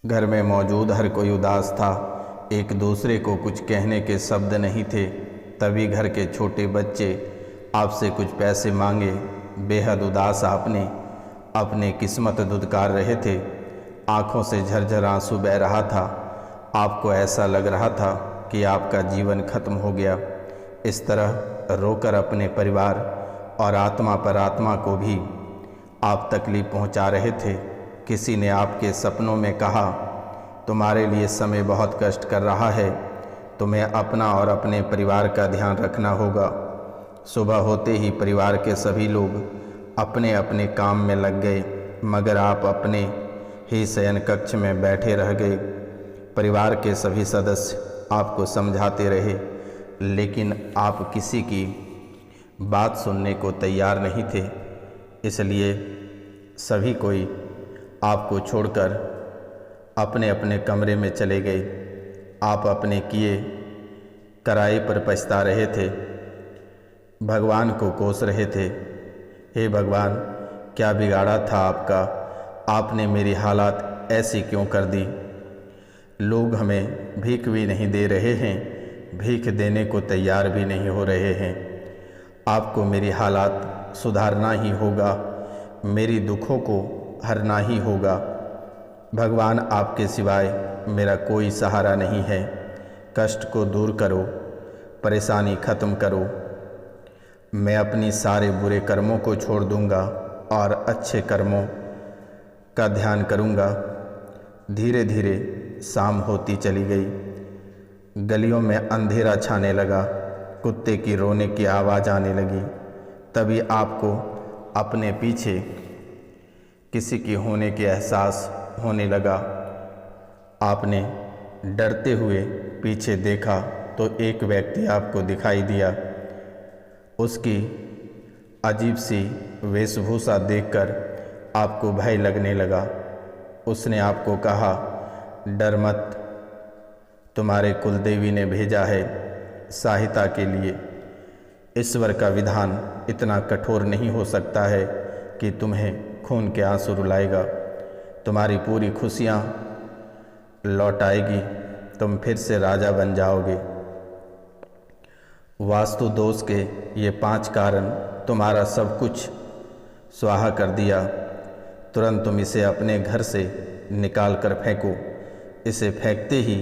घर में मौजूद हर कोई उदास था। एक दूसरे को कुछ कहने के शब्द नहीं थे। तभी घर के छोटे बच्चे आपसे कुछ पैसे मांगे। बेहद उदास आपने अपनी किस्मत दुदकार रहे थे। आँखों से झरझर आंसू बह रहा था। आपको ऐसा लग रहा था कि आपका जीवन खत्म हो गया। इस तरह रोकर अपने परिवार और आत्मा पर आत्मा को भी आप तकलीफ़ पहुंचा रहे थे। किसी ने आपके सपनों में कहा, तुम्हारे लिए समय बहुत कष्ट कर रहा है, तुम्हें अपना और अपने परिवार का ध्यान रखना होगा। सुबह होते ही परिवार के सभी लोग अपने अपने काम में लग गए, मगर आप अपने ही शयन कक्ष में बैठे रह गए। परिवार के सभी सदस्य आपको समझाते रहे, लेकिन आप किसी की बात सुनने को तैयार नहीं थे। इसलिए सभी कोई आपको छोड़कर अपने अपने कमरे में चले गए। आप अपने किए कराए पर पछता रहे थे, भगवान को कोस रहे थे। हे भगवान, क्या बिगाड़ा था आपका? आपने मेरी हालात ऐसी क्यों कर दी? लोग हमें भीख भी नहीं दे रहे हैं, भीख देने को तैयार भी नहीं हो रहे हैं। आपको मेरी हालात सुधारना ही होगा, मेरी दुखों को हरना ही होगा। भगवान, आपके सिवाय मेरा कोई सहारा नहीं है। कष्ट को दूर करो, परेशानी ख़त्म करो। मैं अपनी सारे बुरे कर्मों को छोड़ दूंगा और अच्छे कर्मों का ध्यान करूंगा। धीरे धीरे शाम होती चली गई। गलियों में अंधेरा छाने लगा, कुत्ते की रोने की आवाज़ आने लगी। तभी आपको अपने पीछे किसी की होने के एहसास होने लगा। आपने डरते हुए पीछे देखा तो एक व्यक्ति आपको दिखाई दिया। उसकी अजीब सी वेशभूषा देखकर आपको भय लगने लगा। उसने आपको कहा, डर मत, तुम्हारे कुलदेवी ने भेजा है सहायता के लिए। ईश्वर का विधान इतना कठोर नहीं हो सकता है कि तुम्हें खून के आंसू रुलाएगा। तुम्हारी पूरी खुशियाँ लौट आएगी, तुम फिर से राजा बन जाओगे। वास्तु दोष के ये 5 कारण तुम्हारा सब कुछ स्वाहा कर दिया। तुरंत तुम इसे अपने घर से निकाल कर फेंको। इसे फेंकते ही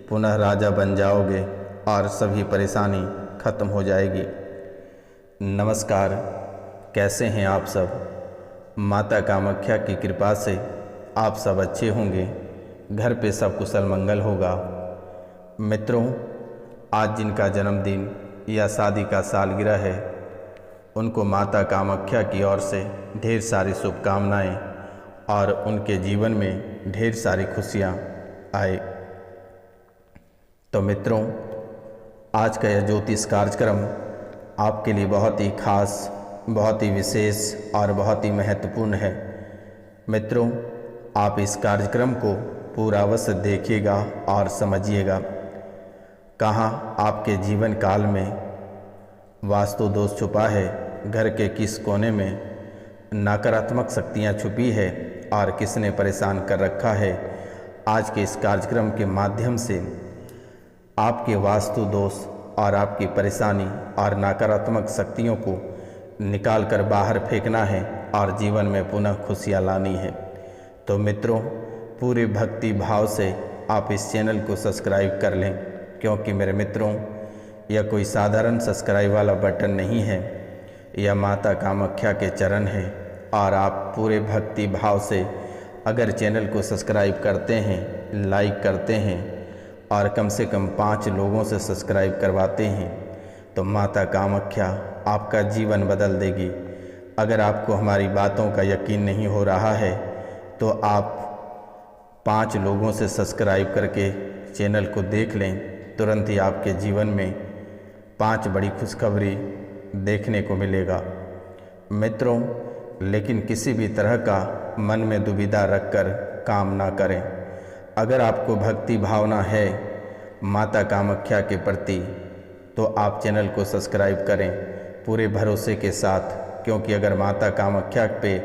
पुनः राजा बन जाओगे और सभी परेशानी खत्म हो जाएगी। नमस्कार, कैसे हैं आप सब? माता कामाख्या की कृपा से आप सब अच्छे होंगे, घर पे सब कुशल मंगल होगा। मित्रों, आज जिनका जन्मदिन या शादी का सालगिरह है, उनको माता कामाख्या की ओर से ढेर सारी शुभकामनाएं और उनके जीवन में ढेर सारी खुशियां आए। तो मित्रों, आज का यह ज्योतिष कार्यक्रम आपके लिए बहुत ही खास, बहुत ही विशेष और बहुत ही महत्वपूर्ण है। मित्रों, आप इस कार्यक्रम को पूरा अवश्य देखिएगा और समझिएगा। कहाँ आपके जीवन काल में वास्तु दोष छुपा है, घर के किस कोने में नकारात्मक शक्तियाँ छुपी है और किसने परेशान कर रखा है। आज के इस कार्यक्रम के माध्यम से आपके वास्तु दोष और आपकी परेशानी और नकारात्मक शक्तियों को निकाल कर बाहर फेंकना है और जीवन में पुनः खुशियाँ लानी है। तो मित्रों, पूरे भक्ति भाव से आप इस चैनल को सब्सक्राइब कर लें, क्योंकि मेरे मित्रों, यह कोई साधारण सब्सक्राइब वाला बटन नहीं है, यह माता कामाख्या के चरण है। और आप पूरे भक्ति भाव से अगर चैनल को सब्सक्राइब करते हैं, लाइक करते हैं और कम से कम 5 लोगों से सब्सक्राइब करवाते हैं, तो माता कामाख्या आपका जीवन बदल देगी। अगर आपको हमारी बातों का यकीन नहीं हो रहा है, तो आप 5 लोगों से सब्सक्राइब करके चैनल को देख लें। तुरंत ही आपके जीवन में 5 बड़ी खुशखबरी देखने को मिलेगा। मित्रों, लेकिन किसी भी तरह का मन में दुविधा रखकर काम ना करें। अगर आपको भक्ति भावना है माता कामाख्या के प्रति, तो आप चैनल को सब्सक्राइब करें पूरे भरोसे के साथ, क्योंकि अगर माता कामाख्या पे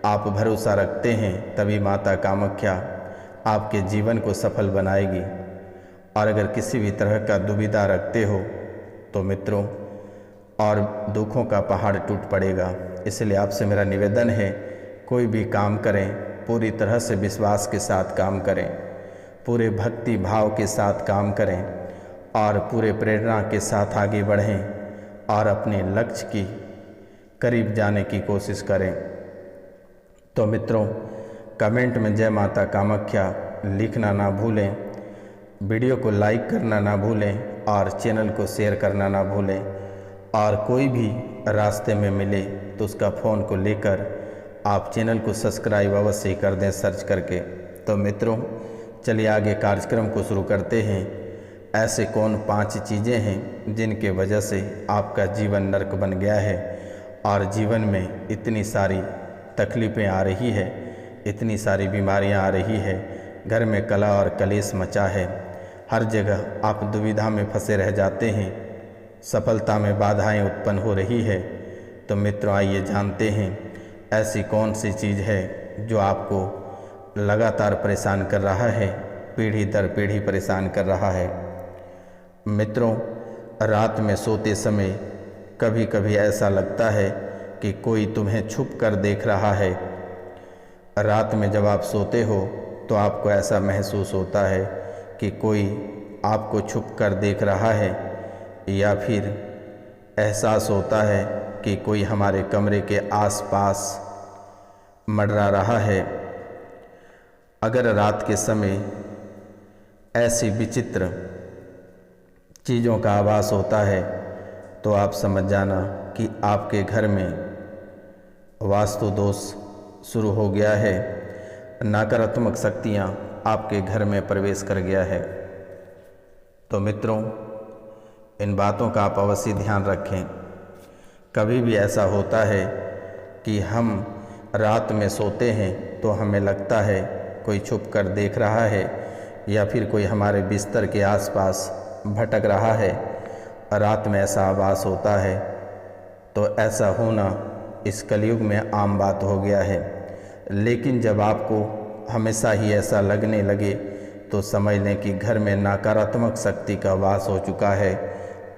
आप भरोसा रखते हैं, तभी माता कामाख्या आपके जीवन को सफल बनाएगी। और अगर किसी भी तरह का दुविधा रखते हो तो मित्रों और दुखों का पहाड़ टूट पड़ेगा। इसलिए आपसे मेरा निवेदन है, कोई भी काम करें पूरी तरह से विश्वास के साथ काम करें, पूरे भक्ति भाव के साथ काम करें और पूरे प्रेरणा के साथ आगे बढ़ें और अपने लक्ष्य की करीब जाने की कोशिश करें। तो मित्रों, कमेंट में जय माता कामाख्या लिखना ना भूलें, वीडियो को लाइक करना ना भूलें और चैनल को शेयर करना ना भूलें। और कोई भी रास्ते में मिले तो उसका फ़ोन को लेकर आप चैनल को सब्सक्राइब अवश्य ही कर दें सर्च करके। तो मित्रों, चलिए आगे कार्यक्रम को शुरू करते हैं। ऐसे कौन 5 चीज़ें हैं जिनके वजह से आपका जीवन नरक बन गया है और जीवन में इतनी सारी तकलीफ़ें आ रही है, इतनी सारी बीमारियां आ रही है, घर में कलह और कलेश मचा है, हर जगह आप दुविधा में फंसे रह जाते हैं, सफलता में बाधाएं उत्पन्न हो रही है। तो मित्रों, आइए जानते हैं ऐसी कौन सी चीज़ है जो आपको लगातार परेशान कर रहा है, पीढ़ी दर पीढ़ी परेशान कर रहा है। मित्रों, रात में सोते समय कभी कभी ऐसा लगता है कि कोई तुम्हें छुप कर देख रहा है। रात में जब आप सोते हो तो आपको ऐसा महसूस होता है कि कोई आपको छुप कर देख रहा है, या फिर एहसास होता है कि कोई हमारे कमरे के आसपास मंडरा रहा है। अगर रात के समय ऐसी विचित्र चीज़ों का आभास होता है तो आप समझ जाना कि आपके घर में वास्तु दोष शुरू हो गया है, नकारात्मक शक्तियाँ आपके घर में प्रवेश कर गया है। तो मित्रों, इन बातों का आप अवश्य ध्यान रखें। कभी भी ऐसा होता है कि हम रात में सोते हैं तो हमें लगता है कोई छुप कर देख रहा है, या फिर कोई हमारे बिस्तर के आसपास भटक रहा है। रात में ऐसा आभास होता है। तो ऐसा होना इस कलयुग में आम बात हो गया है। लेकिन जब आपको हमेशा ही ऐसा लगने लगे तो समझ लें कि घर में नकारात्मक शक्ति का वास हो चुका है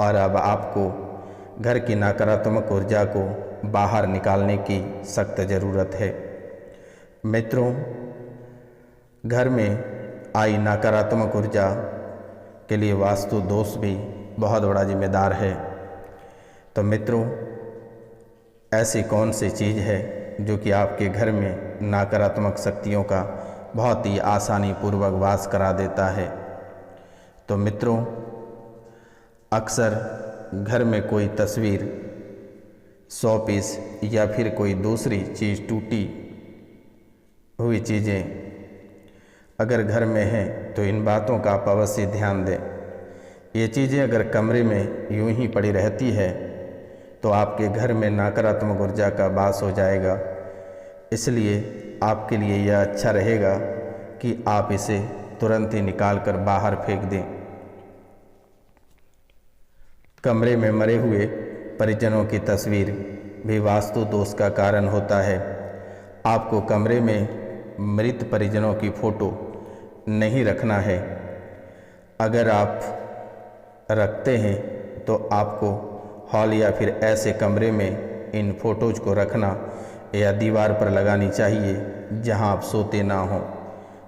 और अब आपको घर की नकारात्मक ऊर्जा को बाहर निकालने की सख्त ज़रूरत है। मित्रों, घर में आई नकारात्मक ऊर्जा के लिए वास्तु दोष भी बहुत बड़ा जिम्मेदार है। तो मित्रों, ऐसी कौन सी चीज़ है जो कि आपके घर में नकारात्मक शक्तियों का बहुत ही आसानी पूर्वक वास करा देता है? तो मित्रों, अक्सर घर में कोई तस्वीर, शोपीस या फिर कोई दूसरी चीज़, टूटी हुई चीज़ें अगर घर में हैं तो इन बातों का आप अवश्य ध्यान दें। ये चीज़ें अगर कमरे में यूं ही पड़ी रहती है तो आपके घर में नकारात्मक ऊर्जा का वास हो जाएगा। इसलिए आपके लिए यह अच्छा रहेगा कि आप इसे तुरंत ही निकाल कर बाहर फेंक दें। कमरे में मरे हुए परिजनों की तस्वीर भी वास्तु दोष का कारण होता है। आपको कमरे में मृत परिजनों की फ़ोटो नहीं रखना है। अगर आप रखते हैं तो आपको हॉल या फिर ऐसे कमरे में इन फ़ोटोज़ को रखना या दीवार पर लगानी चाहिए जहां आप सोते ना हो।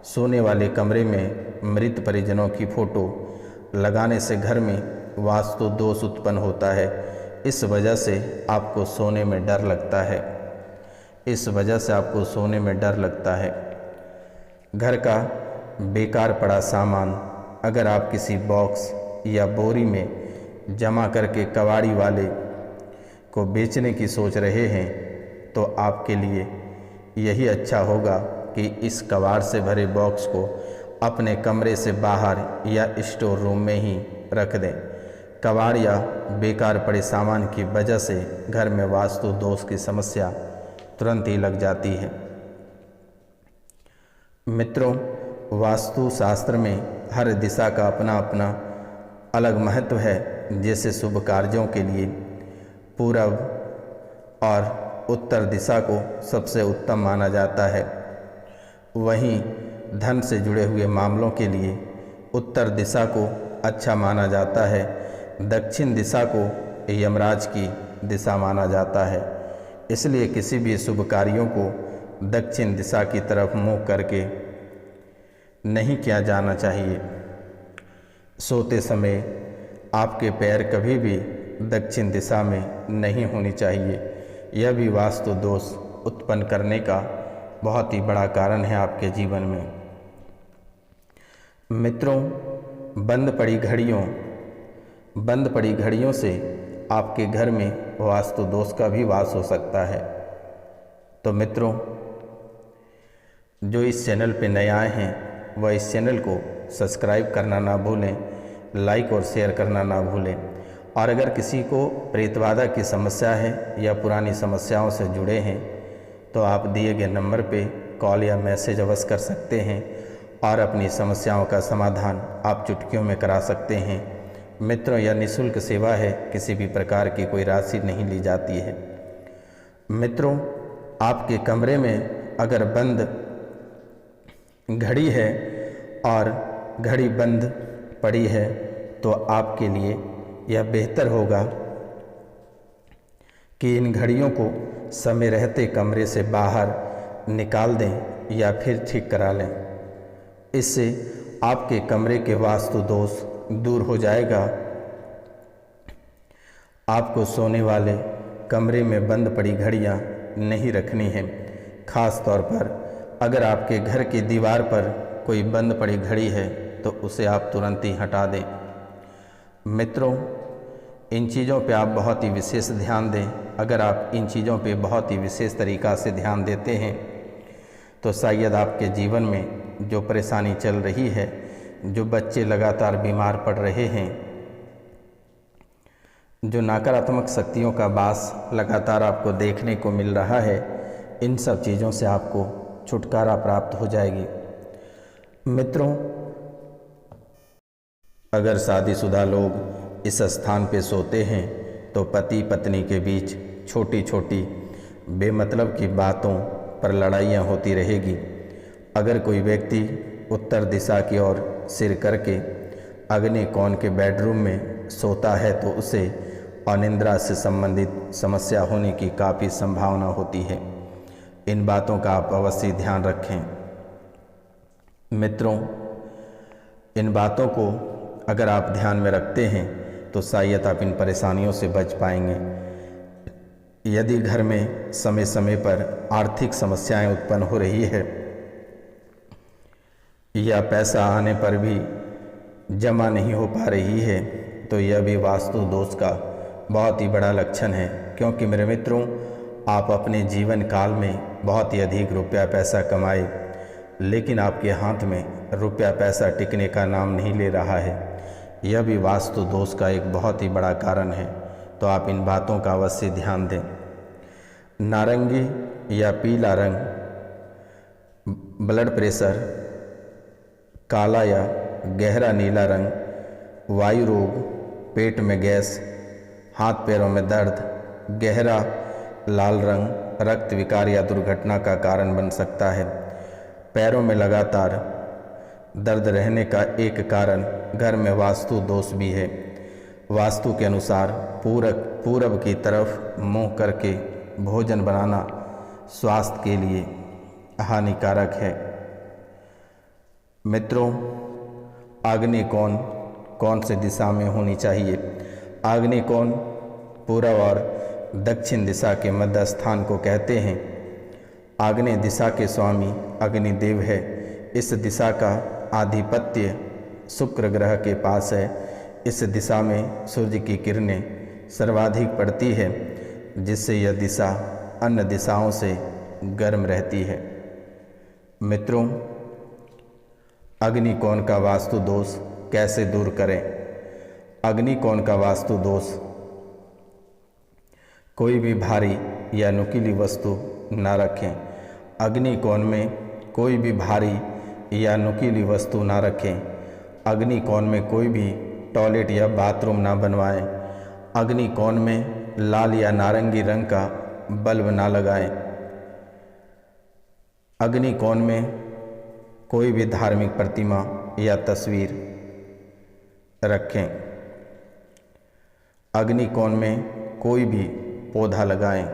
सोने वाले कमरे में मृत परिजनों की फ़ोटो लगाने से घर में वास्तु दोष उत्पन्न होता है। इस वजह से आपको सोने में डर लगता है। इस वजह से आपको सोने में डर लगता है। घर का बेकार पड़ा सामान अगर आप किसी बॉक्स या बोरी में जमा करके कबाड़ी वाले को बेचने की सोच रहे हैं तो आपके लिए यही अच्छा होगा कि इस कबाड़ से भरे बॉक्स को अपने कमरे से बाहर या स्टोर रूम में ही रख दें। कबाड़ या बेकार पड़े सामान की वजह से घर में वास्तु दोष की समस्या तुरंत ही लग जाती है। मित्रों, वास्तु शास्त्र में हर दिशा का अपना अपना अलग महत्व है। जैसे शुभ कार्यों के लिए पूरब और उत्तर दिशा को सबसे उत्तम माना जाता है, वहीं धन से जुड़े हुए मामलों के लिए उत्तर दिशा को अच्छा माना जाता है। दक्षिण दिशा को यमराज की दिशा माना जाता है। इसलिए किसी भी शुभ कार्यों को दक्षिण दिशा की तरफ मुँह करके नहीं किया जाना चाहिए। सोते समय आपके पैर कभी भी दक्षिण दिशा में नहीं होनी चाहिए। यह भी वास्तु दोष उत्पन्न करने का बहुत ही बड़ा कारण है आपके जीवन में। मित्रों, बंद पड़ी घड़ियों से आपके घर में वास्तु दोष का भी वास हो सकता है। तो मित्रों, जो इस चैनल पे नए आए हैं वह इस चैनल को सब्सक्राइब करना ना भूलें, लाइक और शेयर करना ना भूलें। और अगर किसी को प्रेतबाधा की समस्या है या पुरानी समस्याओं से जुड़े हैं तो आप दिए गए नंबर पे कॉल या मैसेज अवश्य कर सकते हैं और अपनी समस्याओं का समाधान आप चुटकियों में करा सकते हैं। मित्रों, यह निःशुल्क सेवा है, किसी भी प्रकार की कोई राशि नहीं ली जाती है। मित्रों, आपके कमरे में अगर बंद घड़ी है और घड़ी बंद पड़ी है तो आपके लिए यह बेहतर होगा कि इन घड़ियों को समय रहते कमरे से बाहर निकाल दें या फिर ठीक करा लें। इससे आपके कमरे के वास्तु दोष दूर हो जाएगा। आपको सोने वाले कमरे में बंद पड़ी घड़ियां नहीं रखनी है। खास तौर पर अगर आपके घर की दीवार पर कोई बंद पड़ी घड़ी है तो उसे आप तुरंत ही हटा दें। मित्रों, इन चीज़ों पे आप बहुत ही विशेष ध्यान दें। अगर आप इन चीज़ों पे बहुत ही विशेष तरीक़ा से ध्यान देते हैं तो शायद आपके जीवन में जो परेशानी चल रही है, जो बच्चे लगातार बीमार पड़ रहे हैं, जो नकारात्मक शक्तियों का वास लगातार आपको देखने को मिल रहा है, इन सब चीज़ों से आपको छुटकारा प्राप्त हो जाएगी। मित्रों, अगर शादीशुदा लोग इस स्थान पे सोते हैं तो पति पत्नी के बीच छोटी छोटी बेमतलब की बातों पर लड़ाइयाँ होती रहेगी। अगर कोई व्यक्ति उत्तर दिशा की ओर सिर करके अग्नि कोण के बेडरूम में सोता है तो उसे अनिद्रा से संबंधित समस्या होने की काफ़ी संभावना होती है। इन बातों का आप अवश्य ध्यान रखें। मित्रों, इन बातों को अगर आप ध्यान में रखते हैं तो शायद आप इन परेशानियों से बच पाएंगे। यदि घर में समय समय पर आर्थिक समस्याएं उत्पन्न हो रही है या पैसा आने पर भी जमा नहीं हो पा रही है तो यह भी वास्तु दोष का बहुत ही बड़ा लक्षण है। क्योंकि मेरे मित्रों, आप अपने जीवन काल में बहुत ही अधिक रुपया पैसा कमाए लेकिन आपके हाथ में रुपया पैसा टिकने का नाम नहीं ले रहा है। यह भी वास्तु दोष का एक बहुत ही बड़ा कारण है। तो आप इन बातों का अवश्य ध्यान दें। नारंगी या पीला रंग ब्लड प्रेशर, काला या गहरा नीला रंग वायु रोग, पेट में गैस, हाथ पैरों में दर्द, गहरा लाल रंग रक्त विकार या दुर्घटना का कारण बन सकता है। पैरों में लगातार दर्द रहने का एक कारण घर में वास्तु दोष भी है। वास्तु के अनुसार पूरब की तरफ मुंह करके भोजन बनाना स्वास्थ्य के लिए हानिकारक है। मित्रों, आग्नेय कोण कौन से दिशा में होनी चाहिए? आग्नेय कोण पूर्व और दक्षिण दिशा के मध्य स्थान को कहते हैं। आग्नेय दिशा के स्वामी अग्निदेव है। इस दिशा का आधिपत्य शुक्र ग्रह के पास है। इस दिशा में सूर्य की किरणें सर्वाधिक पड़ती है जिससे यह दिशा अन्य दिशाओं से गर्म रहती है। मित्रों, अग्नि कोण का वास्तु दोष कैसे दूर करें? अग्नि कोण का वास्तु दोष कोई भी भारी या नुकीली वस्तु न रखें। अग्नि कोण में कोई भी भारी या नुकीली वस्तु ना रखें। अग्नि कोण में कोई भी टॉयलेट या बाथरूम ना बनवाएं। अग्नि कोण में लाल या नारंगी रंग का बल्ब ना लगाएं। अग्नि कोण में कोई भी धार्मिक प्रतिमा या तस्वीर रखें। अग्निकोण में कोई भी पौधा लगाएं,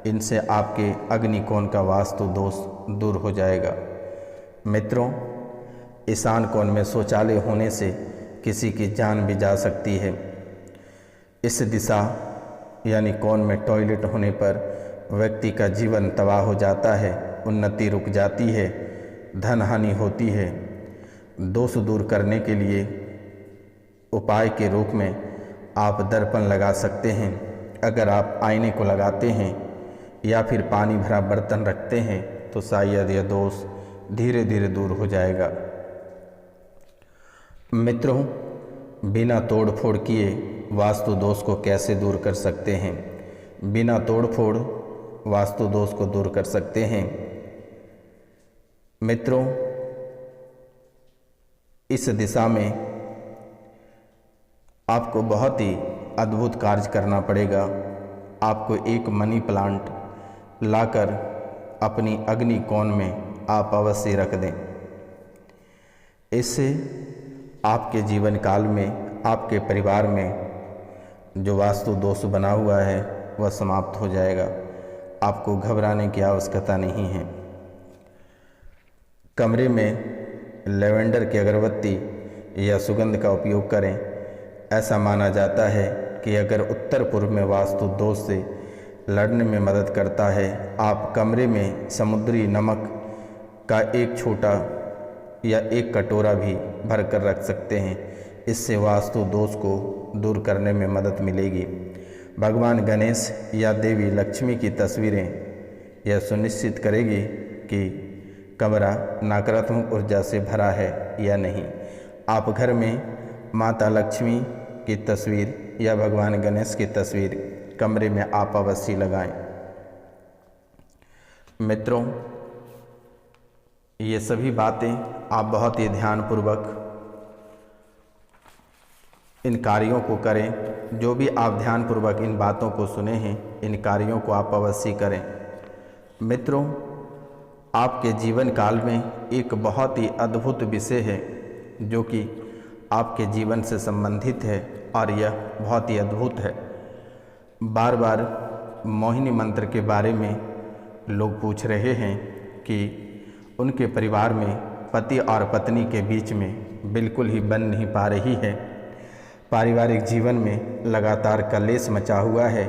इनसे आपके अग्निकोण का वास्तु दोष दूर हो जाएगा। मित्रों, ईशान कोण में शौचालय होने से किसी की जान भी जा सकती है। इस दिशा यानी कोण में टॉयलेट होने पर व्यक्ति का जीवन तबाह हो जाता है, उन्नति रुक जाती है, धन हानि होती है। दोष दूर करने के लिए उपाय के रूप में आप दर्पण लगा सकते हैं। अगर आप आईने को लगाते हैं या फिर पानी भरा बर्तन रखते हैं तो शायद यह दोष धीरे धीरे दूर हो जाएगा। मित्रों, बिना तोड़ फोड़ किए वास्तु दोष को कैसे दूर कर सकते हैं? बिना तोड़ फोड़ वास्तु दोष को दूर कर सकते हैं। मित्रों, इस दिशा में आपको बहुत ही अद्भुत कार्य करना पड़ेगा। आपको एक मनी प्लांट लाकर अपनी अग्नि कोण में आप अवश्य रख दें। इससे आपके जीवन काल में, आपके परिवार में जो वास्तु दोष बना हुआ है वह समाप्त हो जाएगा। आपको घबराने की आवश्यकता नहीं है। कमरे में लेवेंडर की अगरबत्ती या सुगंध का उपयोग करें। ऐसा माना जाता है कि अगर उत्तर पूर्व में वास्तु दोष से लड़ने में मदद करता है। आप कमरे में समुद्री नमक का एक छोटा या एक कटोरा भी भर कर रख सकते हैं। इससे वास्तु दोष को दूर करने में मदद मिलेगी। भगवान गणेश या देवी लक्ष्मी की तस्वीरें यह सुनिश्चित करेगी कि कमरा नकारात्मक ऊर्जा से भरा है या नहीं। आप घर में माता लक्ष्मी की तस्वीर या भगवान गणेश की तस्वीर कमरे में आप अवश्य लगाएं। मित्रों, ये सभी बातें आप बहुत ही ध्यानपूर्वक इन कार्यों को करें। जो भी आप ध्यानपूर्वक इन बातों को सुने हैं, इन कार्यों को आप अवश्य करें। मित्रों, आपके जीवन काल में एक बहुत ही अद्भुत विषय है जो कि आपके जीवन से संबंधित है और यह बहुत ही अद्भुत है। बार बार मोहिनी मंत्र के बारे में लोग पूछ रहे हैं कि उनके परिवार में पति और पत्नी के बीच में बिल्कुल ही बन नहीं पा रही है। पारिवारिक जीवन में लगातार कलेश मचा हुआ है।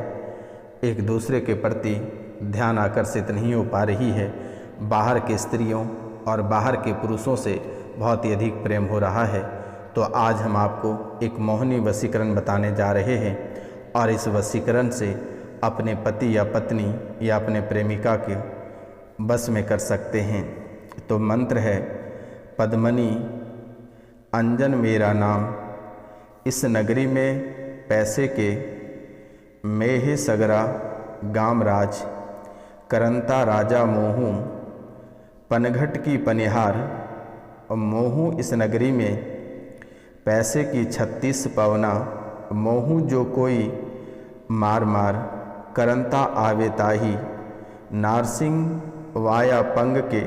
एक दूसरे के प्रति ध्यान आकर्षित नहीं हो पा रही है। बाहर के स्त्रियों और बाहर के पुरुषों से बहुत ही अधिक प्रेम हो रहा है। तो आज हम आपको एक मोहिनी वशीकरण बताने जा रहे हैं और इस वशीकरण से अपने पति या पत्नी या अपने प्रेमिका के बस में कर सकते हैं। तो मंत्र है, पद्मनी अंजन मेरा नाम, इस नगरी में पैसे के मेहे सगरा गाम राज, करंता राजा मोहू पनघट की पनिहार, मोहू इस नगरी में पैसे की 36 पवना, मोहू जो कोई मार मार, करंता आवे ताही, नारसिंह वाया पंग के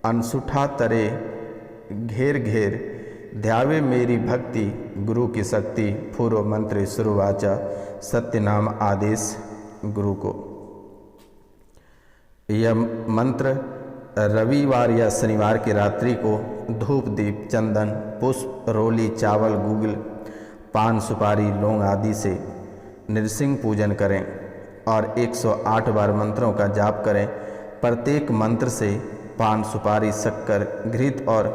अनसुठा तरे, घेर घेर ध्यावे मेरी भक्ति, गुरु की शक्ति, पूर्व मंत्र शुरुवाचा, सत्य नाम आदेश गुरु को। यह मंत्र रविवार या शनिवार की रात्रि को धूप दीप चंदन पुष्प रोली चावल गूगल पान सुपारी लौंग आदि से नृसिंह पूजन करें और 108 बार मंत्रों का जाप करें। प्रत्येक मंत्र से पान सुपारी शक्कर घृत और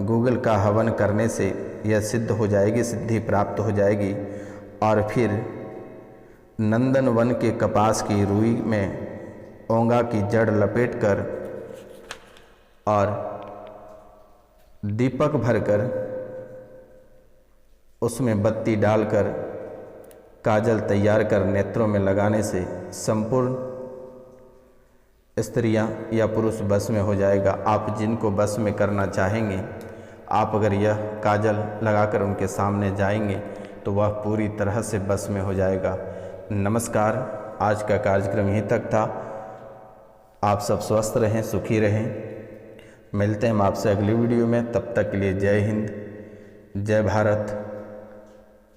गूगल का हवन करने से यह सिद्ध हो जाएगी, सिद्धि प्राप्त हो जाएगी। और फिर नंदन वन के कपास की रुई में ओंगा की जड़ लपेटकर और दीपक भरकर उसमें बत्ती डालकर काजल तैयार कर नेत्रों में लगाने से संपूर्ण स्त्रियां या पुरुष बस में हो जाएगा। आप जिनको बस में करना चाहेंगे, आप अगर यह काजल लगाकर उनके सामने जाएंगे तो वह पूरी तरह से बस में हो जाएगा। नमस्कार, आज का कार्यक्रम यहीं तक था। आप सब स्वस्थ रहें, सुखी रहें। मिलते हैं हम आपसे अगली वीडियो में, तब तक के लिए जय हिंद, जय भारत।